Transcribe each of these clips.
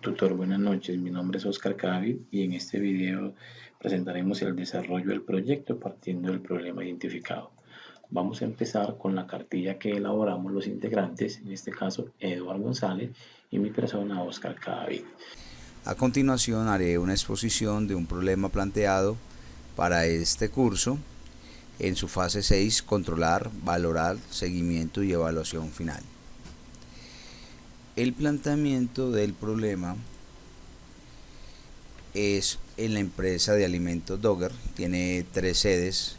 Tutor, buenas noches. Mi nombre es Oscar Cavi y en este video presentaremos el desarrollo del proyecto partiendo del problema identificado. Vamos a empezar con la cartilla que elaboramos los integrantes, en este caso Eduardo González y mi persona Oscar Cavi. A continuación haré una exposición de un problema planteado para este curso en su fase 6, controlar, valorar, seguimiento y evaluación final. El planteamiento del problema es en la empresa de alimentos Dogger. Tiene 3 sedes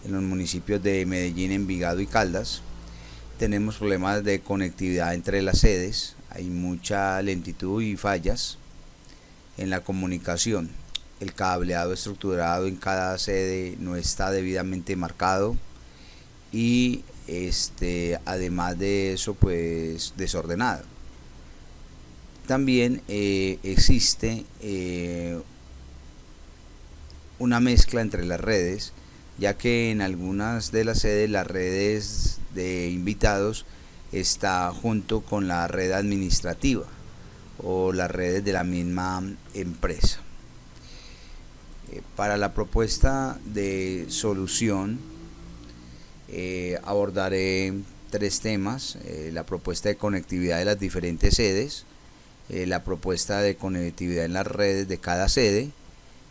en los municipios de Medellín, Envigado y Caldas. Tenemos problemas de conectividad entre las sedes, hay mucha lentitud y fallas en la comunicación. El cableado estructurado en cada sede no está debidamente marcado y además de eso, pues desordenado. También existe una mezcla entre las redes, ya que en algunas de las sedes las redes de invitados está junto con la red administrativa o las redes de la misma empresa. Para la propuesta de solución abordaré 3 temas: la propuesta de conectividad de las diferentes sedes, la propuesta de conectividad en las redes de cada sede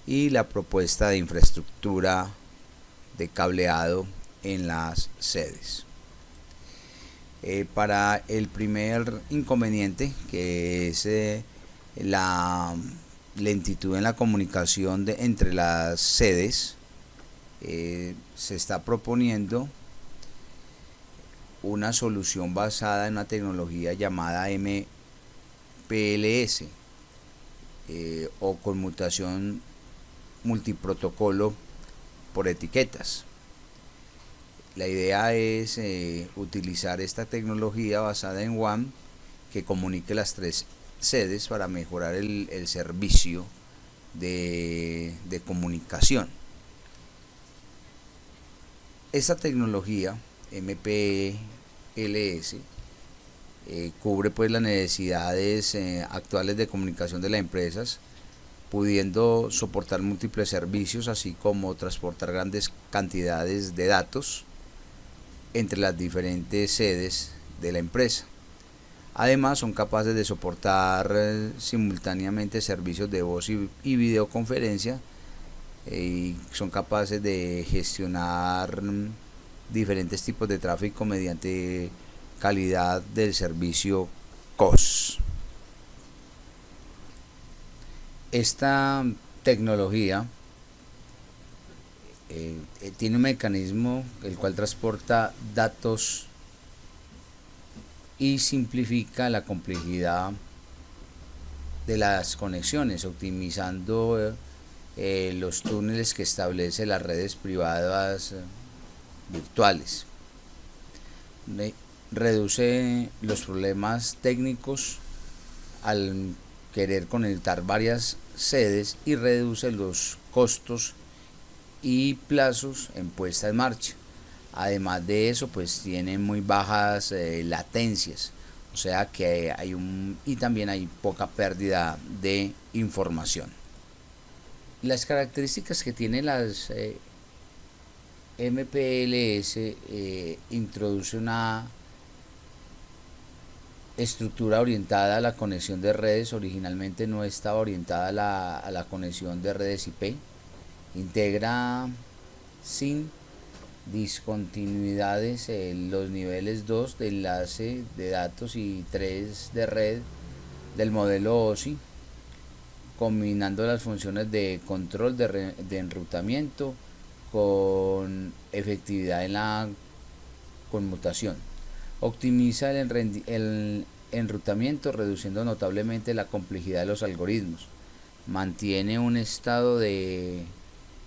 y la propuesta de infraestructura de cableado en las sedes. Para el primer inconveniente, que es la lentitud en la comunicación entre las sedes, se está proponiendo una solución basada en una tecnología llamada MPLS o conmutación multiprotocolo por etiquetas. La idea es utilizar esta tecnología basada en WAN que comunique las 3 sedes para mejorar el servicio de comunicación. Esta tecnología MPLS cubre pues las necesidades actuales de comunicación de las empresas, pudiendo soportar múltiples servicios, así como transportar grandes cantidades de datos entre las diferentes sedes de la empresa. Además, son capaces de soportar simultáneamente servicios de voz y videoconferencia, y son capaces de gestionar diferentes tipos de tráfico mediante calidad del servicio COS. Esta tecnología tiene un mecanismo el cual transporta datos y simplifica la complejidad de las conexiones, optimizando los túneles que establece las redes privadas virtuales. Reduce los problemas técnicos al querer conectar varias sedes y reduce los costos y plazos en puesta en marcha. Además de eso, pues tiene muy bajas latencias, o sea que y también hay poca pérdida de información. Las características que tienen las MPLS introduce una estructura orientada a la conexión de redes. Originalmente no estaba orientada a la conexión de redes IP. Integra sin discontinuidades los niveles 2 de enlace de datos y 3 de red del modelo OSI, combinando las funciones de control de enrutamiento con efectividad en la conmutación. Optimiza el enrutamiento, reduciendo notablemente la complejidad de los algoritmos. Mantiene un estado de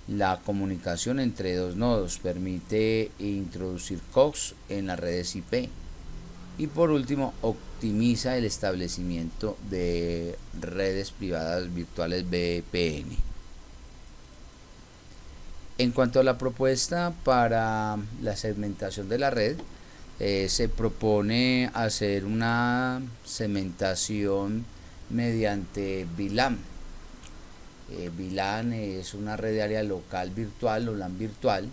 la comunicación entre 2 nodos, permite introducir COX en las redes IP y por último optimiza el establecimiento de redes privadas virtuales VPN. En cuanto a la propuesta para la segmentación de la red, se propone hacer una segmentación mediante VLAN. VLAN es una red de área local virtual o LAN virtual.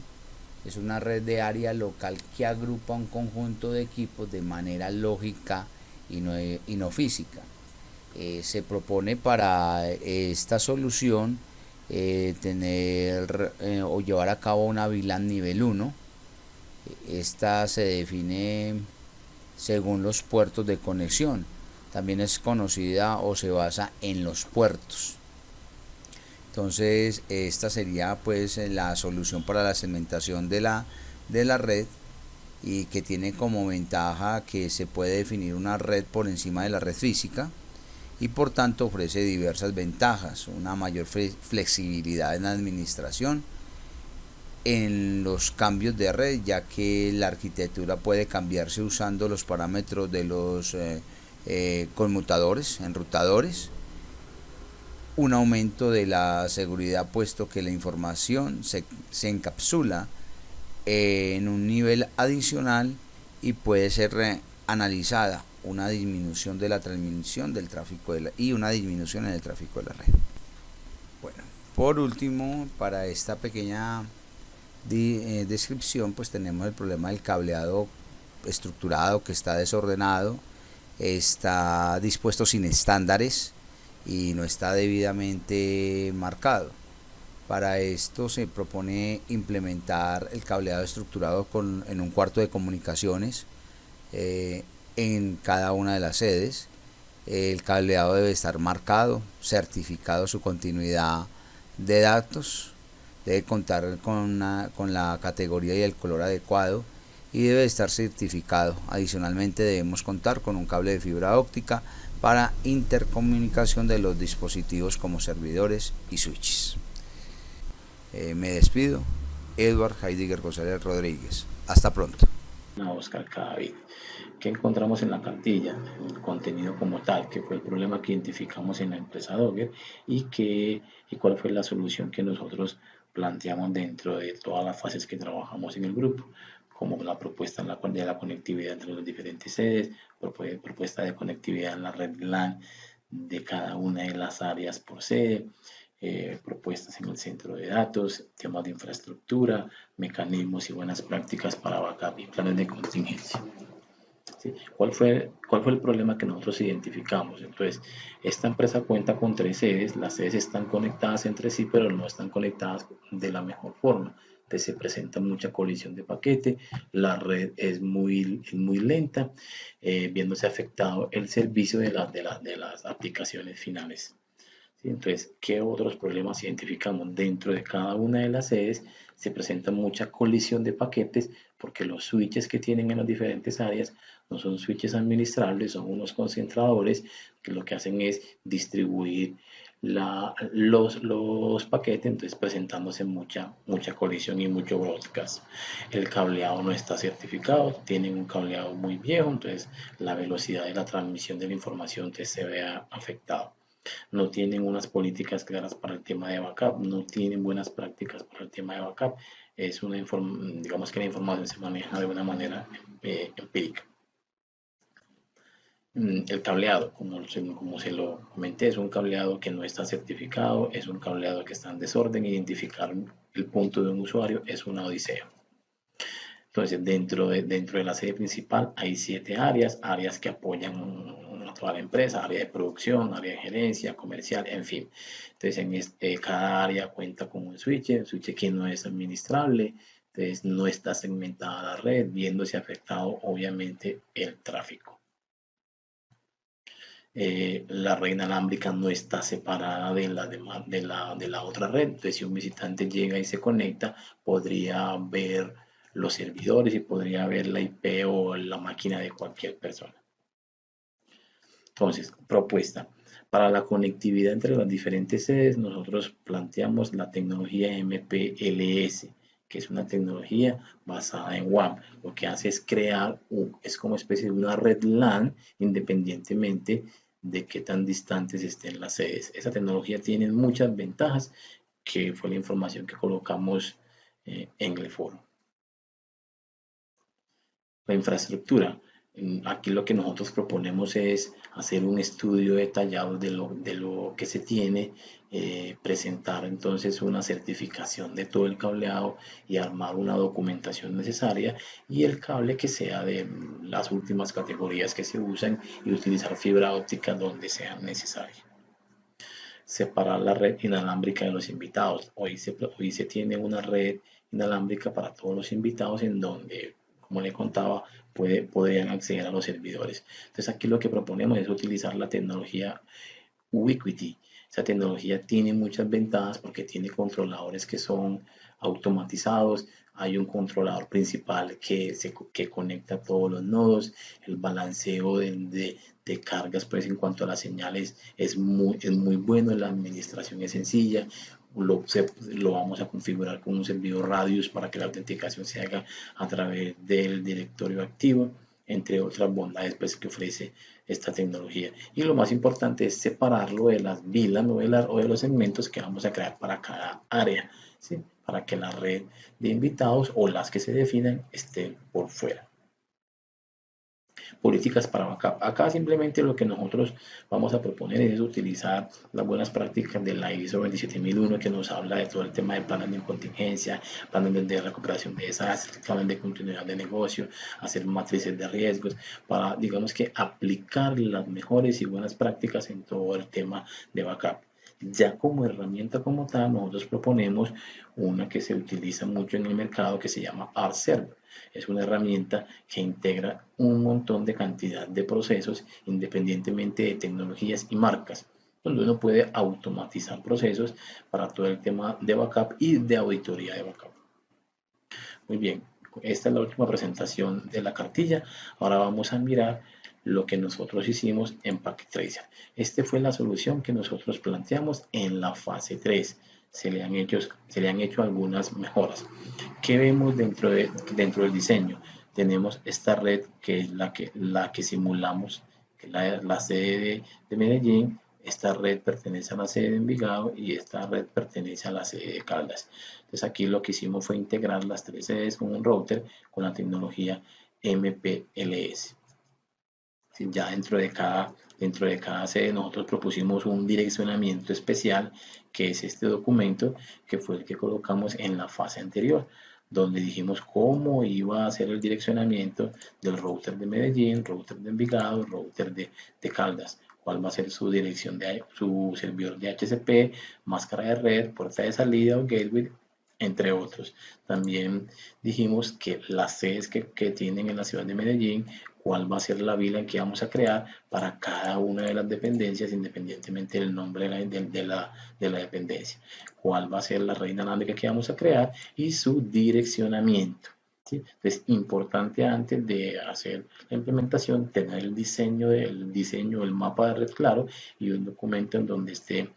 Es una red de área local que agrupa un conjunto de equipos de manera lógica y no física. Se propone para esta solución tener o llevar a cabo una VLAN nivel 1. Esta se define según los puertos de conexión. También es conocida o se basa en los puertos. Entonces esta sería pues la solución para la segmentación de la red, y que tiene como ventaja que se puede definir una red por encima de la red física, y por tanto ofrece diversas ventajas: una mayor flexibilidad en la administración, en los cambios de red, ya que la arquitectura puede cambiarse usando los parámetros de los conmutadores, enrutadores. Un aumento de la seguridad, puesto que la información se encapsula en un nivel adicional y puede ser analizada. Una disminución de la transmisión del tráfico y una disminución en el tráfico de la red. Bueno, por último, para esta pequeña descripción, pues tenemos el problema del cableado estructurado, que está desordenado, está dispuesto sin estándares y no está debidamente marcado. Para esto se propone implementar el cableado estructurado en un cuarto de comunicaciones en cada una de las sedes. El cableado debe estar marcado, certificado su continuidad de datos, debe contar con la categoría y el color adecuado, y debe estar certificado. Adicionalmente debemos contar con un cable de fibra óptica para intercomunicación de los dispositivos como servidores y switches. Me despido. Edward Heidegger González Rodríguez. Hasta pronto. Oscar Cadavid. ¿Qué encontramos en la cartilla? El contenido como tal, que fue el problema que identificamos en la empresa Dogger, y cuál fue la solución que nosotros planteamos dentro de todas las fases que trabajamos en el grupo, como la propuesta de la conectividad entre las diferentes sedes, propuesta de conectividad en la red LAN de cada una de las áreas por sede, propuestas en el centro de datos, temas de infraestructura, mecanismos y buenas prácticas para backup y planes de contingencia. ¿Sí? ¿Cuál fue el problema que nosotros identificamos? Entonces, esta empresa cuenta con 3 sedes, las sedes están conectadas entre sí, pero no están conectadas de la mejor forma. Entonces se presenta mucha colisión de paquete, la red es muy lenta, viéndose afectado el servicio de las aplicaciones finales. ¿Sí? Entonces, ¿qué otros problemas identificamos? Dentro de cada una de las sedes se presenta mucha colisión de paquetes, porque los switches que tienen en las diferentes áreas no son switches administrables, son unos concentradores que lo que hacen es distribuir los paquetes, entonces presentándose mucha colisión y mucho broadcast. El cableado no está certificado, tienen un cableado muy viejo, entonces la velocidad de la transmisión de la información entonces se ve afectado. No tienen unas políticas claras para el tema de backup, no tienen buenas prácticas para el tema de backup. Digamos que la información se maneja de una manera empírica. El cableado, como se lo comenté, es un cableado que no está certificado, es un cableado que está en desorden. Identificar el punto de un usuario es una odisea. Entonces, dentro de la sede principal hay 7 áreas que apoyan a toda la empresa: área de producción, área de gerencia, comercial, en fin. Entonces, cada área cuenta con un switch que no es administrable, entonces no está segmentada la red, viéndose afectado obviamente el tráfico. La red inalámbrica no está separada de la otra red, entonces si un visitante llega y se conecta, podría ver los servidores y podría ver la IP o la máquina de cualquier persona. Entonces, propuesta. Para la conectividad entre las diferentes sedes, nosotros planteamos la tecnología MPLS, que es una tecnología basada en WAN. Lo que hace es es como especie de una red LAN, independientemente de qué tan distantes estén las sedes. Esa tecnología tiene muchas ventajas, que fue la información que colocamos en el foro. La infraestructura. Aquí lo que nosotros proponemos es hacer un estudio detallado de lo que se tiene, presentar entonces una certificación de todo el cableado y armar una documentación necesaria y el cable que sea de las últimas categorías que se usan y utilizar fibra óptica donde sea necesario. Separar la red inalámbrica de los invitados. Hoy se tiene una red inalámbrica para todos los invitados en donde, como le contaba, podrían acceder a los servidores. Entonces aquí lo que proponemos es utilizar la tecnología Ubiquiti. Esa tecnología tiene muchas ventajas porque tiene controladores que son automatizados. Hay un controlador principal que conecta todos los nodos. El balanceo de cargas, pues en cuanto a las señales, es muy bueno. La administración es sencilla. Lo vamos a configurar con un servidor Radius para que la autenticación se haga a través del directorio activo, entre otras bondades pues, que ofrece esta tecnología. Y lo más importante es separarlo de las VLAN o de los segmentos que vamos a crear para cada área, ¿sí? Para que la red de invitados o las que se definan estén por fuera. Políticas para backup. Acá simplemente lo que nosotros vamos a proponer es utilizar las buenas prácticas de la ISO 27001 que nos habla de todo el tema de planes de contingencia, planes de recuperación de desastres, planes de continuidad de negocio, hacer matrices de riesgos, para, digamos que, aplicar las mejores y buenas prácticas en todo el tema de backup. Ya como herramienta como tal, nosotros proponemos una que se utiliza mucho en el mercado que se llama ArtServer. Es una herramienta que integra un montón de cantidad de procesos independientemente de tecnologías y marcas, donde uno puede automatizar procesos para todo el tema de backup y de auditoría de backup. Muy bien, esta es la última presentación de la cartilla. Ahora vamos a mirar lo que nosotros hicimos en Packet Tracer. Esta fue la solución que nosotros planteamos en la fase 3. Se le han hecho algunas mejoras. ¿Qué vemos dentro del diseño? Tenemos esta red que es la que simulamos, que es la sede de Medellín. Esta red pertenece a la sede de Envigado y esta red pertenece a la sede de Caldas. Entonces aquí lo que hicimos fue integrar las tres sedes con un router con la tecnología MPLS. Ya dentro de cada sede nosotros propusimos un direccionamiento especial, que es este documento, que fue el que colocamos en la fase anterior, donde dijimos cómo iba a ser el direccionamiento del router de Medellín, router de Envigado, router de Caldas, cuál va a ser su dirección de su servidor de HCP, máscara de red, puerta de salida o gateway, entre otros. También dijimos que las sedes que tienen en la ciudad de Medellín, cuál va a ser la VLAN que vamos a crear para cada una de las dependencias, independientemente del nombre de la dependencia, cuál va a ser la red inalámbrica que vamos a crear y su direccionamiento. ¿Sí? Entonces, importante antes de hacer la implementación, tener el diseño, el mapa de red claro y un documento en donde esté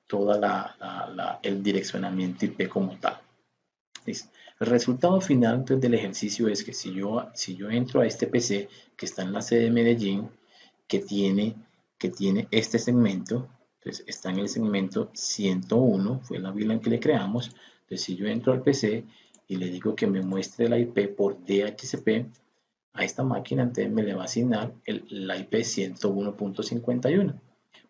todo el direccionamiento IP como tal. ¿Listo? El resultado final entonces, del ejercicio es que si yo entro a este PC que está en la sede de Medellín, que tiene este segmento, entonces está en el segmento 101, fue la VLAN que le creamos. Entonces si yo entro al PC y le digo que me muestre la IP por DHCP a esta máquina, entonces me le va a asignar la IP 101.51.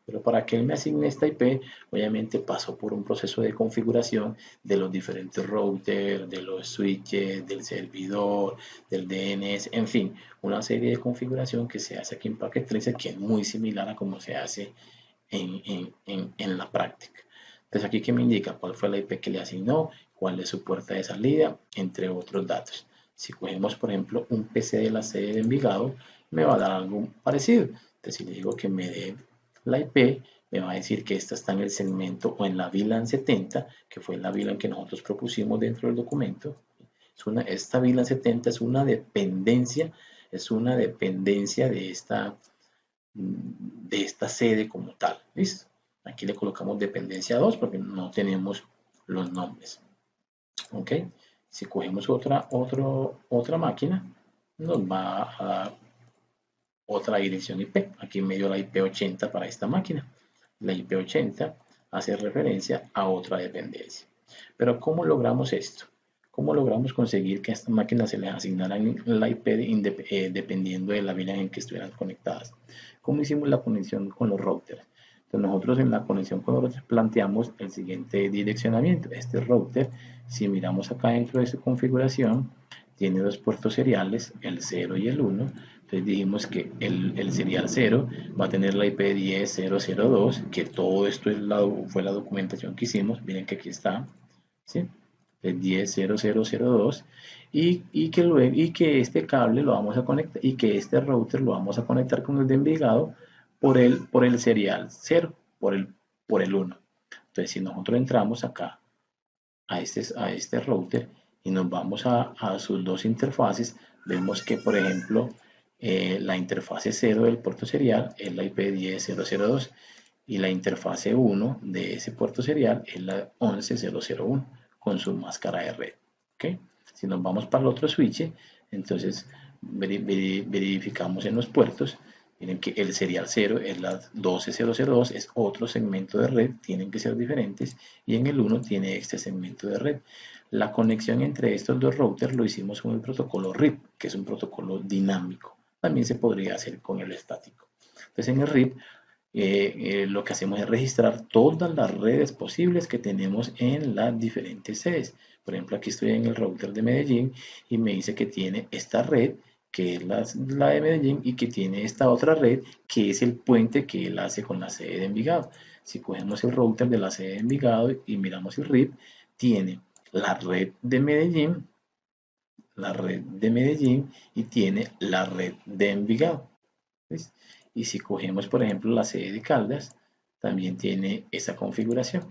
Pero para que él me asigne esta IP, obviamente pasó por un proceso de configuración de los diferentes routers, de los switches, del servidor, del DNS, en fin, una serie de configuración que se hace aquí en Packet Tracer que es muy similar a como se hace en la práctica. Entonces aquí que me indica cuál fue la IP que le asignó, cuál es su puerta de salida, entre otros datos. Si cogemos, por ejemplo, un PC de la sede de Envigado, me va a dar algo parecido. Entonces si le digo que me dé la IP, me va a decir que esta está en el segmento o en la VLAN 70, que fue la VLAN que nosotros propusimos dentro del documento. Esta VLAN 70 es una dependencia de esta sede como tal. ¿Listo? Aquí le colocamos dependencia 2 porque no tenemos los nombres. ¿Ok? Si cogemos otra máquina, nos va a dar otra dirección IP. Aquí me dio la IP 80 para esta máquina. La IP 80 hace referencia a otra dependencia. Pero ¿cómo logramos esto? ¿Cómo logramos conseguir que a estas máquinas se les asignaran la IP dependiendo de la VLAN en que estuvieran conectadas? ¿Cómo hicimos la conexión con los routers? Entonces nosotros en la conexión con los routers planteamos el siguiente direccionamiento. Este router, si miramos acá dentro de su configuración, tiene dos puertos seriales, el 0 y el 1. Entonces dijimos que el serial 0 va a tener la IP 10.0.0.2, que todo esto fue la documentación que hicimos. Miren que aquí está, ¿sí? El 10.0.0.0.2, y que este cable lo vamos a conectar, y que este router lo vamos a conectar con el de Envigado por el serial 0, por el 1. Entonces, si nosotros entramos acá a este router y nos vamos a sus dos interfaces, vemos que, por ejemplo, la interfase 0 del puerto serial es la IP 10.0.0.2 y la interfase 1 de ese puerto serial es la 11.0.0.1 con su máscara de red. ¿Okay? Si nos vamos para el otro switch, entonces verificamos en los puertos. Miren que el serial 0 es la 12.0.0.2, es otro segmento de red, tienen que ser diferentes, y en el 1 tiene este segmento de red. La conexión entre estos dos routers lo hicimos con el protocolo RIP, que es un protocolo dinámico. También se podría hacer con el estático. Entonces en el RIP lo que hacemos es registrar todas las redes posibles que tenemos en las diferentes sedes. Por ejemplo, aquí estoy en el router de Medellín y me dice que tiene esta red, que es la de Medellín, y que tiene esta otra red, que es el puente que él hace con la sede de Envigado. Si cogemos el router de la sede de Envigado y miramos el RIP, tiene la red de Medellín, y tiene la red de Envigado. ¿Ves? Y si cogemos, por ejemplo, la sede de Caldas, también tiene esa configuración.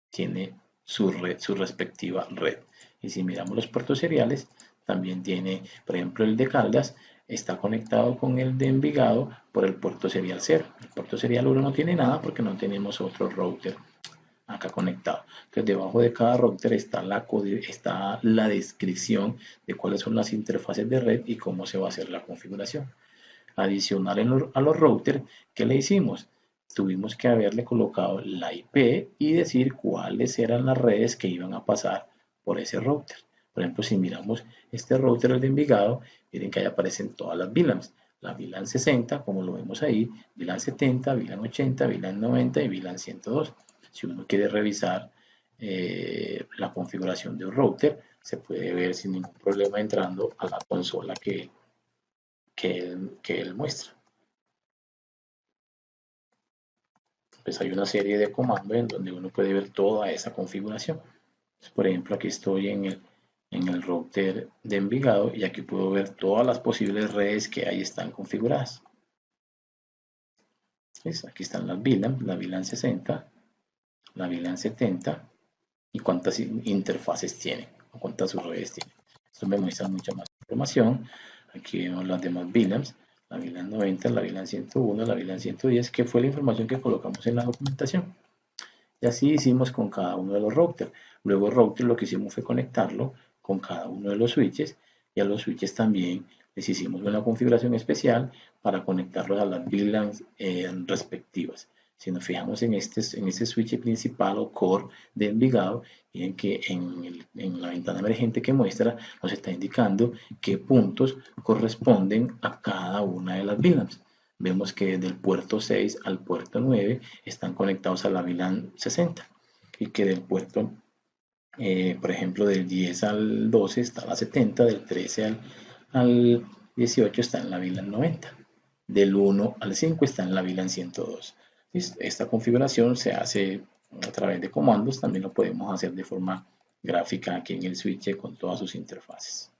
Tiene su respectiva red. Y si miramos los puertos seriales, también tiene, por ejemplo, el de Caldas está conectado con el de Envigado por el puerto serial 0. El puerto serial 1 no tiene nada porque no tenemos otro router acá conectado. Entonces, debajo de cada router está la descripción de cuáles son las interfaces de red y cómo se va a hacer la configuración. Adicional a los routers, ¿qué le hicimos? Tuvimos que haberle colocado la IP y decir cuáles eran las redes que iban a pasar por ese router. Por ejemplo, si miramos este router, el de Envigado, miren que ahí aparecen todas las VLANs. La VLAN 60, como lo vemos ahí, VLAN 70, VLAN 80, VLAN 90 y VLAN 102. Si uno quiere revisar la configuración de un router, se puede ver sin ningún problema entrando a la consola que él muestra. Pues hay una serie de comandos en donde uno puede ver toda esa configuración. Entonces, por ejemplo, aquí estoy en el router de Envigado y aquí puedo ver todas las posibles redes que ahí están configuradas. ¿Ves? Aquí están las VLAN, la VLAN 60, la VLAN 70 y cuántas interfaces tienen o cuántas redes tienen. Esto me muestra mucha más información. Aquí vemos las demás VLANs, la VLAN 90, la VLAN 101, la VLAN 110, que fue la información que colocamos en la documentación. Y así hicimos con cada uno de los routers. Luego el router lo que hicimos fue conectarlo con cada uno de los switches, y a los switches también les hicimos una configuración especial para conectarlos a las VLANs respectivas. Si nos fijamos en este switch principal o core de Envigado, miren que en la ventana emergente que muestra nos está indicando qué puntos corresponden a cada una de las VLANs. Vemos que del puerto 6 al puerto 9 están conectados a la VLAN 60 y que del puerto, por ejemplo, del 10 al 12 está la 70, del 13 al 18 está en la VLAN 90, del 1 al 5 está en la VLAN 102. Esta configuración se hace a través de comandos, también lo podemos hacer de forma gráfica aquí en el switch con todas sus interfaces.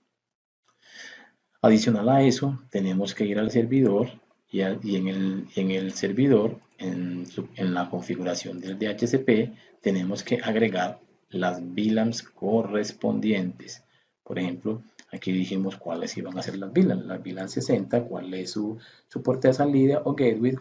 Adicional a eso, tenemos que ir al servidor y en el servidor, en la configuración del DHCP, tenemos que agregar las VLANs correspondientes. Por ejemplo, aquí dijimos cuáles iban a ser las VLANs. La VLAN 60, cuál es su puerta de salida o gateway,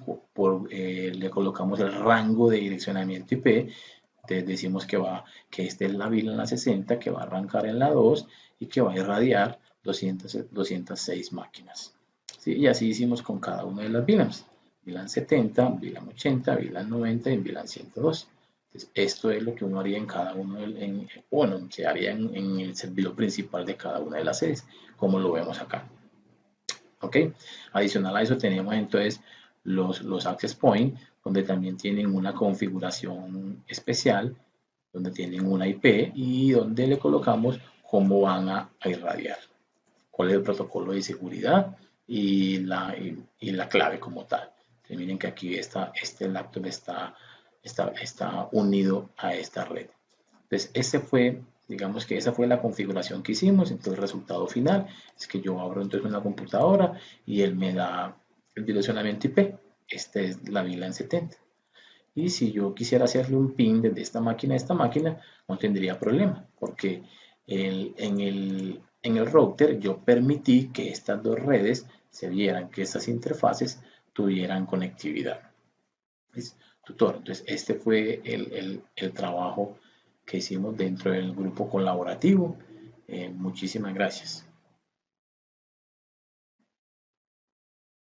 le colocamos el rango de direccionamiento IP. Entonces decimos que esta es la VLAN 60, que va a arrancar en la 2 y que va a irradiar 206 máquinas. ¿Sí? Y así hicimos con cada una de las VLANs. VLAN 70, VLAN 80, VLAN 90 y VLAN 102. Entonces, esto es lo que uno haría en cada uno, bueno, se haría en el servidor principal de cada una de las sedes, como lo vemos acá. ¿Ok? Adicional a eso tenemos entonces los access point, donde también tienen una configuración especial, donde tienen una IP y donde le colocamos cómo van a irradiar, cuál es el protocolo de seguridad y la clave como tal. Entonces, miren que aquí este laptop está unido a esta red. Entonces, digamos que esa fue la configuración que hicimos. Entonces, el resultado final es que yo abro entonces una computadora y él me da el direccionamiento IP. Esta es la VLAN 70. Y si yo quisiera hacerle un pin desde esta máquina a esta máquina, no tendría problema, porque en el router yo permití que estas dos redes se vieran, que estas interfaces tuvieran conectividad. ¿Ves? Tutor. Entonces, este fue el trabajo que hicimos dentro del grupo colaborativo. Muchísimas gracias.